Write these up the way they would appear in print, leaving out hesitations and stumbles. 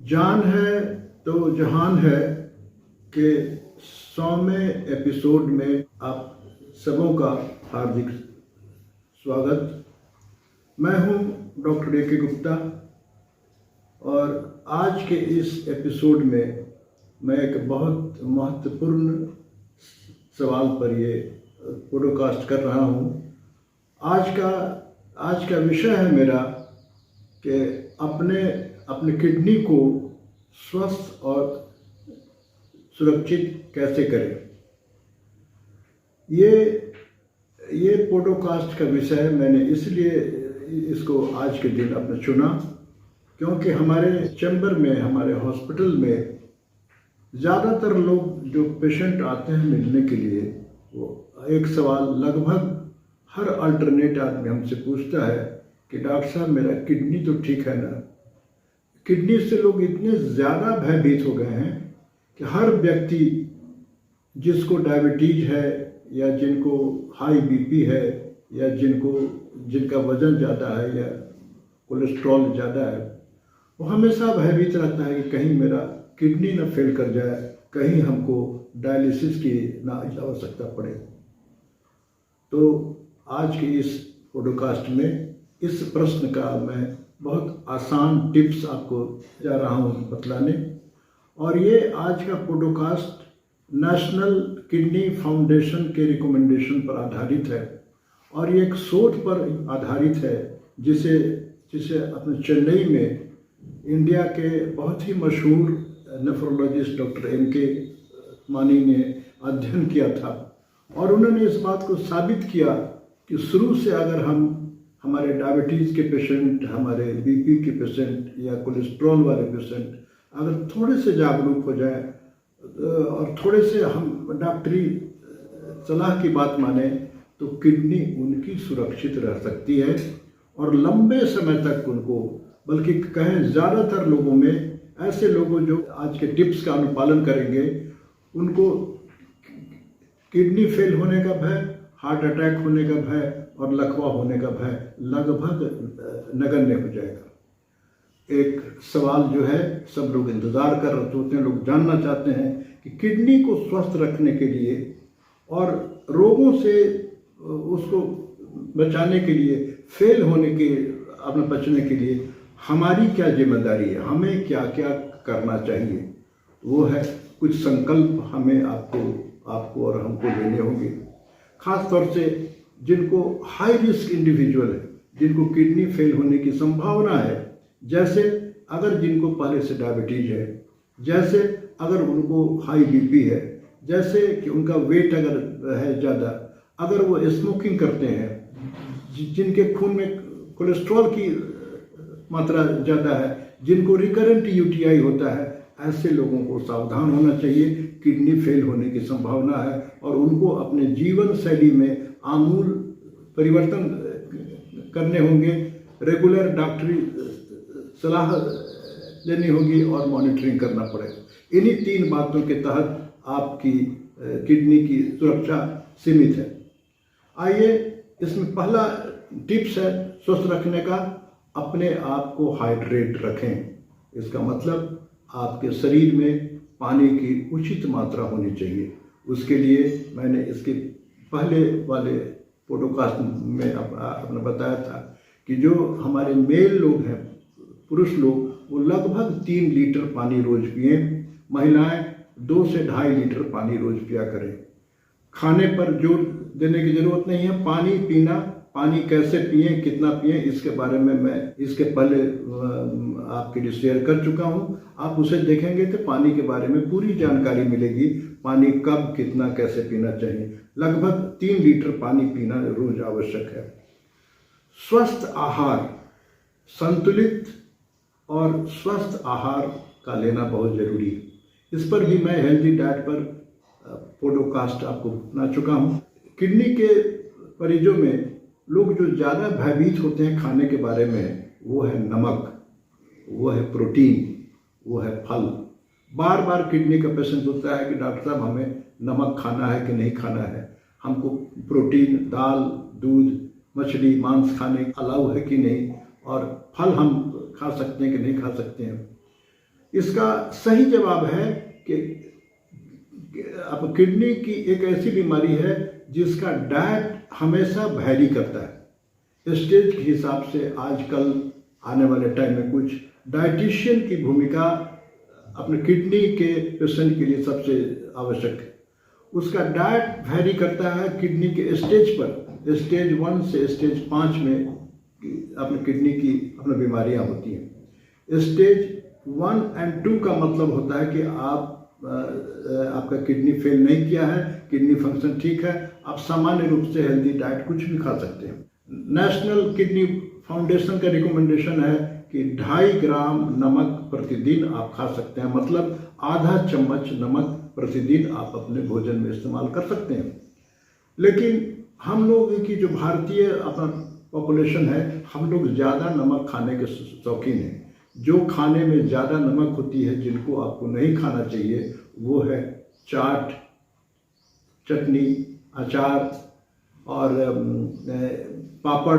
जान है तो जहान है के 100वें एपिसोड में आप सबों का हार्दिक स्वागत। मैं हूं डॉक्टर ए.के. गुप्ता और आज के इस एपिसोड में मैं एक बहुत महत्वपूर्ण सवाल पर ये पॉडकास्ट कर रहा हूं। आज का विषय है मेरा कि अपने किडनी को स्वस्थ और सुरक्षित कैसे करें। ये पॉडकास्ट का विषय मैंने इसलिए इसको आज के दिन अपना चुना क्योंकि हमारे चैम्बर में, हमारे हॉस्पिटल में ज़्यादातर लोग जो पेशेंट आते हैं मिलने के लिए, वो एक सवाल लगभग हर अल्टरनेट आदमी हमसे पूछता है कि डॉक्टर साहब मेरा किडनी तो ठीक है ना। किडनी से लोग इतने ज़्यादा भयभीत हो गए हैं कि हर व्यक्ति जिसको डायबिटीज है या जिनको हाई बीपी है या जिनका वज़न ज़्यादा है या कोलेस्ट्रॉल ज़्यादा है, वो हमेशा भयभीत रहता है कि कहीं मेरा किडनी ना फेल कर जाए, कहीं हमको डायलिसिस की ना आवश्यकता पड़े। तो आज के इस पॉडकास्ट में इस प्रश्न का मैं बहुत आसान टिप्स आपको जा रहा हूँ बतलाने। और ये आज का पॉडकास्ट नेशनल किडनी फाउंडेशन के रिकमेंडेशन पर आधारित है और ये एक शोध पर आधारित है जिसे अपने चेन्नई में इंडिया के बहुत ही मशहूर नेफ्रोलॉजिस्ट डॉक्टर M.K. मानी ने अध्ययन किया था। और उन्होंने इस बात को साबित किया कि शुरू से अगर हमारे डायबिटीज़ के पेशेंट, हमारे बीपी के पेशेंट या कोलेस्ट्रॉल वाले पेशेंट अगर थोड़े से जागरूक हो जाए और थोड़े से हम डॉक्टरी सलाह की बात माने तो किडनी उनकी सुरक्षित रह सकती है और लंबे समय तक उनको, बल्कि कहें ज़्यादातर लोगों में, ऐसे लोगों जो आज के टिप्स का अनुपालन करेंगे उनको किडनी फेल होने का भय, हार्ट अटैक होने का भय और लकवा होने का भय लगभग नगण्य हो जाएगा। एक सवाल जो है सब लोग इंतज़ार कर रहे होते हैं, लोग जानना चाहते हैं कि किडनी को स्वस्थ रखने के लिए और रोगों से उसको बचाने के लिए, फेल होने के अपने बचने के लिए हमारी क्या जिम्मेदारी है, हमें क्या क्या करना चाहिए। वो है कुछ संकल्प हमें आपको और हमको लेने होंगे। खास तौर से जिनको हाई रिस्क इंडिविजुअल है, जिनको किडनी फेल होने की संभावना है, जैसे अगर जिनको पहले से डायबिटीज है, जैसे अगर उनको हाई बीपी है, जैसे कि उनका वेट अगर है ज़्यादा, अगर वो स्मोकिंग करते हैं, जिनके खून में कोलेस्ट्रॉल की मात्रा ज़्यादा है, जिनको रिकरेंट UTI होता है, ऐसे लोगों को सावधान होना चाहिए। किडनी फेल होने की संभावना है और उनको अपने जीवन शैली में आमूल परिवर्तन करने होंगे, रेगुलर डॉक्टरी सलाह लेनी होगी और मॉनिटरिंग करना पड़ेगा। इन्हीं 3 बातों के तहत आपकी किडनी की सुरक्षा सीमित है। आइए, इसमें पहला टिप्स है स्वस्थ रखने का, अपने आप को हाइड्रेट रखें। इसका मतलब आपके शरीर में पानी की उचित मात्रा होनी चाहिए। उसके लिए मैंने इसके पहले वाले पॉडकास्ट में आपने बताया था कि जो हमारे मेल लोग हैं, पुरुष लोग, वो लगभग 3 लीटर पानी रोज पिएं। महिलाएं 2 से 2.5 लीटर पानी रोज पिया करें। खाने पर जोर देने की ज़रूरत नहीं है। पानी पीना, पानी कैसे पिएं, कितना पिएं, इसके बारे में मैं इसके पहले आपके लिए शेयर कर चुका हूं। आप उसे देखेंगे तो पानी के बारे में पूरी जानकारी मिलेगी। पानी कब, कितना, कैसे पीना चाहिए। लगभग 3 लीटर पानी पीना रोज आवश्यक है। स्वस्थ आहार, संतुलित और स्वस्थ आहार का लेना बहुत ज़रूरी है। इस पर भी मैं हेल्दी डाइट पर पॉडकास्ट आपको बना चुका हूँ। किडनी के मरीजों में लोग जो ज़्यादा भयभीत होते हैं खाने के बारे में, वो है नमक, वो है प्रोटीन, वो है फल। बार बार किडनी का पेशेंट पूछता है कि डॉक्टर साहब हमें नमक खाना है कि नहीं खाना है, हमको प्रोटीन, दाल, दूध, मछली, मांस खाने अलाउ है कि नहीं, और फल हम खा सकते हैं कि नहीं खा सकते हैं। इसका सही जवाब है कि अब किडनी की एक ऐसी बीमारी है जिसका डाइट हमेशा वैरी करता है। स्टेज के हिसाब से आजकल आने वाले टाइम में कुछ डाइटिशियन की भूमिका अपने किडनी के पेशेंट के लिए सबसे आवश्यक है। उसका डाइट वैरी करता है किडनी के स्टेज पर। स्टेज 1 से स्टेज 5 में अपने किडनी की अपनी बीमारियां होती हैं। स्टेज 1 और 2 का मतलब होता है कि आपका किडनी फेल नहीं किया है, किडनी फंक्शन ठीक है, आप सामान्य रूप से हेल्दी डाइट कुछ भी खा सकते हैं। नेशनल किडनी फाउंडेशन का रिकमेंडेशन है कि 2.5 ग्राम नमक प्रतिदिन आप खा सकते हैं, मतलब आधा चम्मच नमक प्रतिदिन आप अपने भोजन में इस्तेमाल कर सकते हैं। लेकिन हम लोग की जो भारतीय अपना पॉपुलेशन है, हम लोग ज़्यादा नमक खाने के शौकीन हैं। जो खाने में ज़्यादा नमक होती है, जिनको आपको नहीं खाना चाहिए, वो है चाट, चटनी, अचार और पापड़,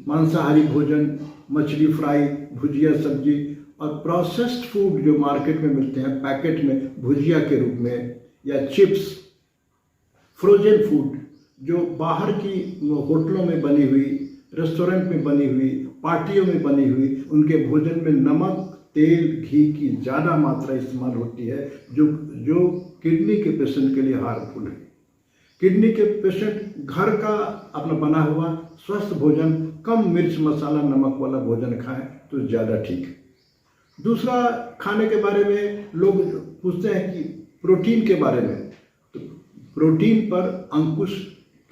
मांसाहारी भोजन, मछली फ्राई, भुजिया सब्जी और प्रोसेस्ड फूड जो मार्केट में मिलते हैं पैकेट में भुजिया के रूप में, या चिप्स, फ्रोजन फूड जो बाहर की होटलों में बनी हुई, रेस्टोरेंट में बनी हुई, पार्टियों में बनी हुई, उनके भोजन में नमक, तेल, घी की ज़्यादा मात्रा इस्तेमाल होती है, जो किडनी के पेशेंट के लिए हार्मफुल है। किडनी के पेशेंट घर का अपना बना हुआ स्वस्थ भोजन, कम मिर्च मसाला नमक वाला भोजन खाएं तो ज़्यादा ठीक है। दूसरा, खाने के बारे में लोग पूछते हैं कि प्रोटीन के बारे में, तो प्रोटीन पर अंकुश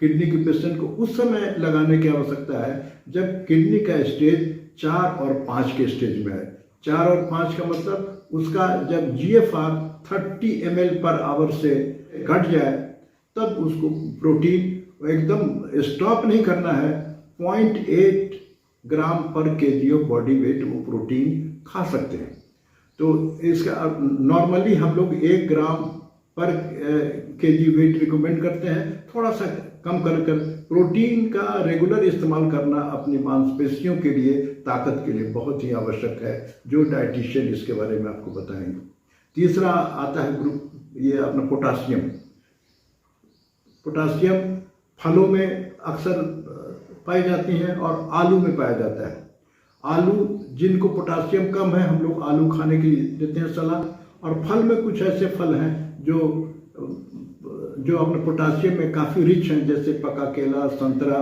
किडनी के पेशेंट को उस समय लगाने की आवश्यकता है जब किडनी का स्टेज 4 और 5 के स्टेज में है। 4 और 5 का मतलब उसका जब GFR 30 ml/h से घट जाए, तब उसको प्रोटीन एकदम स्टॉप नहीं करना है। 0.8 ग्राम पर kg ऑफ बॉडी वेट वो प्रोटीन खा सकते हैं। तो इसका नॉर्मली हम लोग 1 ग्राम पर kg वेट रिकमेंड करते हैं। थोड़ा सा कम कर प्रोटीन का रेगुलर इस्तेमाल करना अपनी मांसपेशियों के लिए, ताकत के लिए बहुत ही आवश्यक है, जो डाइटिशियन इसके बारे में आपको बताएंगे। तीसरा आता है ग्रुप, ये अपना पोटासियम। पोटासियम फलों में अक्सर पाई जाती हैं और आलू में पाया जाता है। आलू, जिनको पोटासियम कम है, हम लोग आलू खाने की देते हैं सलाह। और फल में कुछ ऐसे फल हैं जो अपने पोटासियम में काफ़ी रिच हैं, जैसे पका केला, संतरा।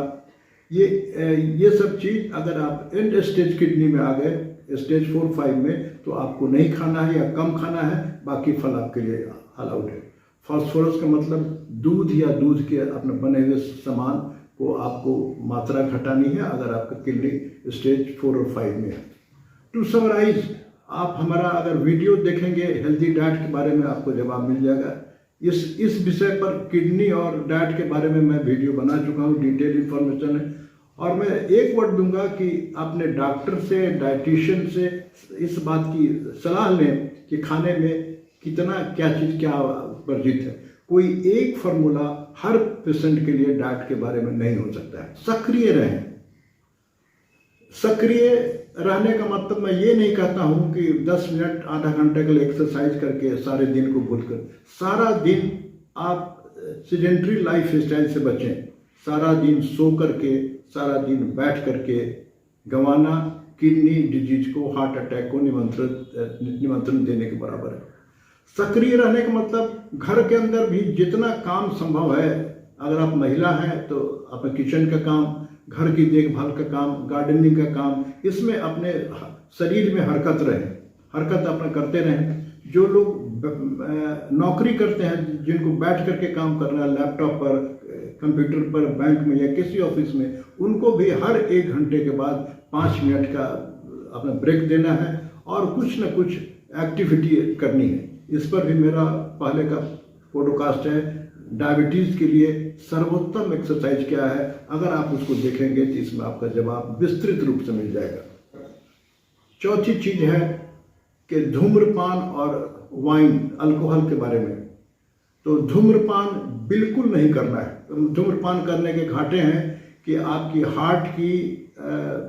ये सब चीज़ अगर आप एंड स्टेज किडनी में आ गए, स्टेज 4-5 में, तो आपको नहीं खाना है या कम खाना है, बाकी फल आपके लिए अलाउड है। फास्फोरस का मतलब दूध या दूध के अपने बने हुए सामान को आपको मात्रा घटानी है अगर आपका किडनी स्टेज 4 और 5 में है। टू समराइज, आप हमारा अगर वीडियो देखेंगे हेल्दी डाइट के बारे में, आपको जवाब मिल जाएगा। इस विषय पर, किडनी और डाइट के बारे में मैं वीडियो बना चुका हूँ, डिटेल इन्फॉर्मेशन है। और मैं एक वर्ड दूंगा कि अपने डॉक्टर से, डाइटिशियन से इस बात की सलाह लें कि खाने में कितना क्या चीज़ क्या वर्जित है। कोई एक फार्मूला हर पेशेंट के लिए डाइट के बारे में नहीं हो सकता है। सक्रिय रहें। सक्रिय रहने का मतलब मैं ये नहीं कहता हूँ कि 10 मिनट आधा घंटे के लिए एक्सरसाइज करके सारे दिन को भूल कर, सारा दिन आप सीडेंट्री लाइफ स्टाइल से बचें। सारा दिन सो करके, सारा दिन बैठ करके गंवाना किडनी डिजीज को, हार्ट अटैक को निमंत्रण देने के बराबर है। सक्रिय रहने का मतलब घर के अंदर भी जितना काम संभव है, अगर आप महिला हैं तो अपने किचन का काम, घर की देखभाल का काम, गार्डनिंग का काम, इसमें अपने शरीर में हरकत अपना करते रहें। जो लोग नौकरी करते हैं, जिनको बैठ करके काम करना है लैपटॉप पर, कंप्यूटर पर, बैंक में या किसी ऑफिस में, उनको भी हर 1 घंटे के बाद 5 मिनट का अपना ब्रेक देना है और कुछ न कुछ एक्टिविटी करनी है। इस पर भी मेरा पहले का पॉडकास्ट है, डायबिटीज़ के लिए सर्वोत्तम एक्सरसाइज क्या है। अगर आप उसको देखेंगे तो इसमें आपका जवाब विस्तृत रूप से मिल जाएगा। चौथी चीज़ है कि धूम्रपान और वाइन, अल्कोहल के बारे में। तो धूम्रपान बिल्कुल नहीं करना है। तो धूम्रपान करने के घाटे हैं कि आपकी हार्ट की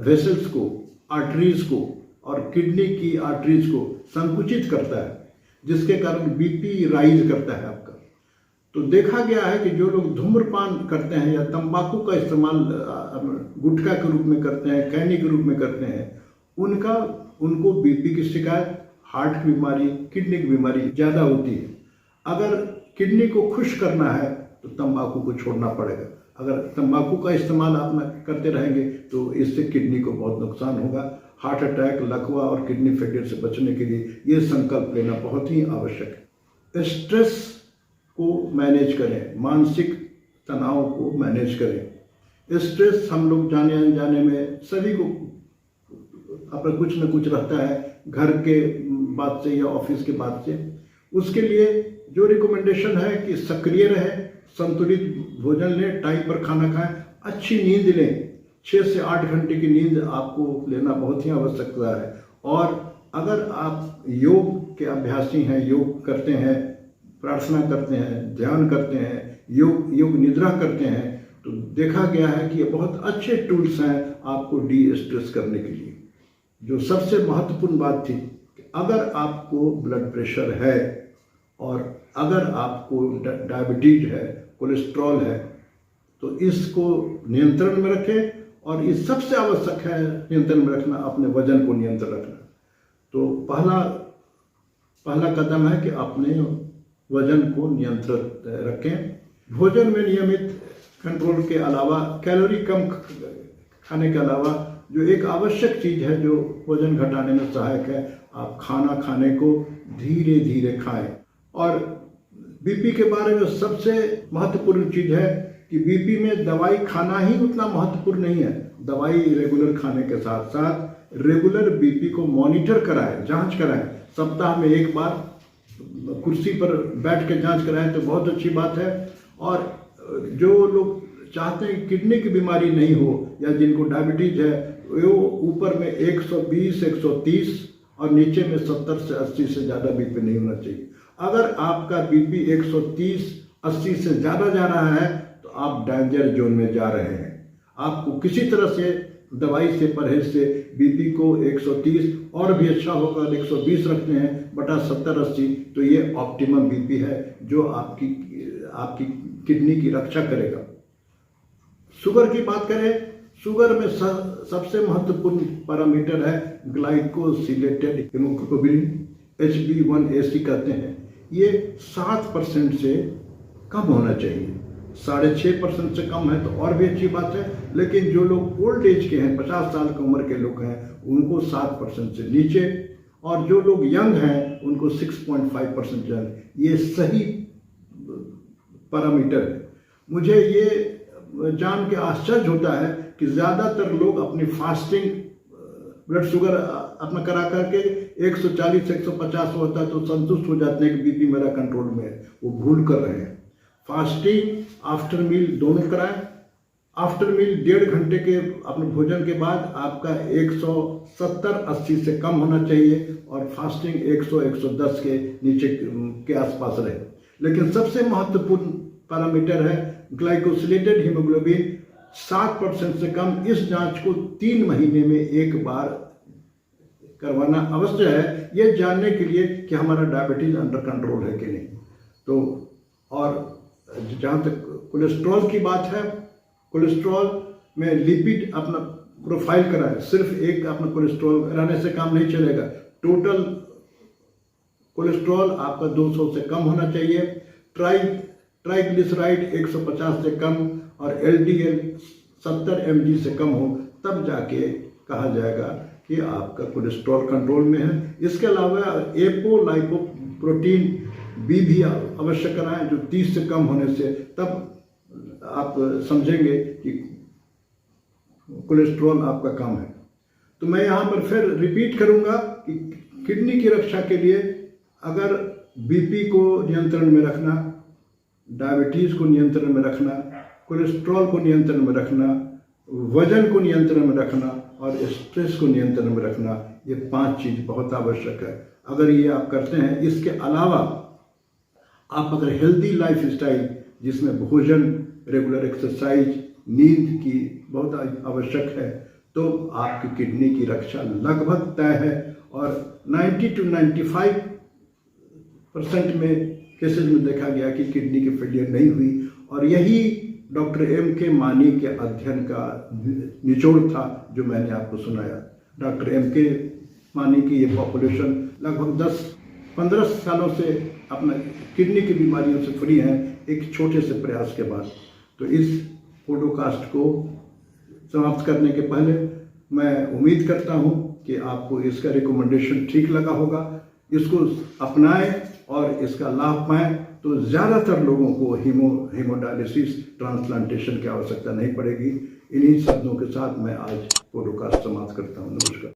वेसल्स को, आर्टरीज को और किडनी की आर्टरीज को संकुचित करता है, जिसके कारण बीपी राइज करता है आपका। तो देखा गया है कि जो लोग धूम्रपान करते हैं या तंबाकू का इस्तेमाल गुटखा के रूप में करते हैं, खैनी के रूप में करते हैं, उनको बीपी की शिकायत, हार्ट की बीमारी, किडनी की बीमारी ज़्यादा होती है। अगर किडनी को खुश करना है तो तंबाकू को छोड़ना पड़ेगा। अगर तंबाकू का इस्तेमाल आप करते रहेंगे तो इससे किडनी को बहुत नुकसान होगा। हार्ट अटैक, लकवा और किडनी फेलियर से बचने के लिए ये संकल्प लेना बहुत ही आवश्यक है। स्ट्रेस को मैनेज करें, मानसिक तनाव को मैनेज करें। स्ट्रेस हम लोग जाने अनजाने में सभी को अपना कुछ न कुछ रहता है, घर के बात से या ऑफिस के बात से। उसके लिए जो रिकमेंडेशन है कि सक्रिय रहे, संतुलित भोजन लें, टाइम पर खाना खाएं, अच्छी नींद लें। 6 से 8 घंटे की नींद आपको लेना बहुत ही आवश्यकता है। और अगर आप योग के अभ्यासी हैं, योग करते हैं, प्रार्थना करते हैं, ध्यान करते हैं, योग निद्रा करते हैं, तो देखा गया है कि ये बहुत अच्छे टूल्स हैं आपको डी स्ट्रेस करने के लिए। जो सबसे महत्वपूर्ण बात थी कि अगर आपको ब्लड प्रेशर है और अगर आपको डायबिटीज है, कोलेस्ट्रॉल है, तो इसको नियंत्रण में रखें। और ये सबसे आवश्यक है नियंत्रण में रखना, अपने वजन को नियंत्रण रखना। तो पहला कदम है कि अपने वजन को नियंत्रित रखें। भोजन में नियमित कंट्रोल के अलावा, कैलोरी कम खाने के अलावा, जो एक आवश्यक चीज़ है जो वजन घटाने में सहायक है, आप खाना खाने को धीरे धीरे खाएं। और बीपी के बारे में सबसे महत्वपूर्ण चीज़ है कि बीपी में दवाई खाना ही उतना महत्वपूर्ण नहीं है। दवाई रेगुलर खाने के साथ साथ रेगुलर बीपी को मॉनिटर कराएं, जांच कराएं। सप्ताह में एक बार कुर्सी पर बैठ के जांच कराएं तो बहुत अच्छी बात है। और जो लोग चाहते हैं किडनी की बीमारी नहीं हो या जिनको डायबिटीज है, वो ऊपर में 120, 130 और नीचे में 70 से 80 से ज़्यादा बीपी नहीं होना चाहिए। अगर आपका बीपी 130, 80 से ज़्यादा जा रहा है तो आप डेंजर जोन में जा रहे हैं। आपको किसी तरह से दवाई से, परहेज से बीपी को 130 और भी अच्छा होगा 120 रखते हैं बटा 70-80, तो ये ऑप्टिमम बीपी है जो आपकी किडनी की रक्षा करेगा। शुगर की बात करें, शुगर में सबसे महत्वपूर्ण पैरामीटर है ग्लाइकोसिलेटेड हीमोग्लोबिन, HbA1c कहते हैं। ये 7% से कम होना चाहिए। 6.5% से कम है तो और भी अच्छी बात है। लेकिन जो लोग ओल्ड एज के हैं, 50 साल की उम्र के लोग हैं, उनको 7% से नीचे, और जो लोग यंग हैं उनको 6.5% जंग। ये सही पैरामीटर है। मुझे ये जान के आश्चर्य होता है कि ज़्यादातर लोग अपनी फास्टिंग ब्लड शुगर अपना करा करके 140 150 होता है तो संतुष्ट हो जाते हैं कि बीपी मेरा कंट्रोल में है। वो भूल कर रहे हैं। फास्टिंग आफ्टर मील दोनों कराएं। आफ्टर मील 1.5 घंटे के अपने भोजन के बाद आपका 170-80 से कम होना चाहिए और फास्टिंग 100-110 के नीचे के आसपास रहे। लेकिन सबसे महत्वपूर्ण पैरामीटर है ग्लाइकोसिलेटेड हीमोग्लोबिन 7% से कम। इस जांच को 3 महीने में एक बार करवाना अवश्य है, ये जानने के लिए कि हमारा डायबिटीज अंडर कंट्रोल है कि नहीं। तो और जहाँ तक कोलेस्ट्रॉल की बात है, कोलेस्ट्रॉल में लिपिड अपना प्रोफाइल कराएं। सिर्फ एक अपना कोलेस्ट्रॉल रहने से काम नहीं चलेगा। टोटल कोलेस्ट्रॉल आपका 200 से कम होना चाहिए। ट्राइग्लिसराइड 150 से कम और LDL 70 mg से कम हो, तब जाके कहा जाएगा कि आपका कोलेस्ट्रॉल कंट्रोल में है। इसके अलावा एपोलाइपोप्रोटीन बी भी अवश्य कराएं, जो 30 से कम होने से तब आप समझेंगे कि कोलेस्ट्रॉल आपका कम है। तो मैं यहाँ पर फिर रिपीट करूँगा कि किडनी की रक्षा के लिए अगर बीपी को नियंत्रण में रखना, डायबिटीज़ को नियंत्रण में रखना, कोलेस्ट्रॉल को नियंत्रण में रखना, वजन को नियंत्रण में रखना और स्ट्रेस को नियंत्रण में रखना, ये 5 चीज़ बहुत आवश्यक है। अगर ये आप करते हैं, इसके अलावा आप अगर हेल्दी लाइफ स्टाइल जिसमें भोजन, रेगुलर एक्सरसाइज, नींद की बहुत आवश्यक है, तो आपकी किडनी की रक्षा लगभग तय है। और 90 to 95% में केसेज में देखा गया कि किडनी की फेलियर नहीं हुई। और यही डॉक्टर एम के मानी के अध्ययन का निचोड़ था जो मैंने आपको सुनाया। डॉक्टर एम के मानी की ये पॉपुलेशन लगभग 10-15 सालों से अपना किडनी की बीमारियों से फ्री हैं, एक छोटे से प्रयास के बाद। तो इस पॉडकास्ट को समाप्त करने के पहले मैं उम्मीद करता हूं कि आपको इसका रिकमेंडेशन ठीक लगा होगा, इसको अपनाएं और इसका लाभ पाएं तो ज़्यादातर लोगों को हीमोडायलिसिस ट्रांसप्लांटेशन की आवश्यकता नहीं पड़ेगी। इन्हीं शब्दों के साथ मैं आज पॉडकास्ट समाप्त करता हूं। नमस्कार।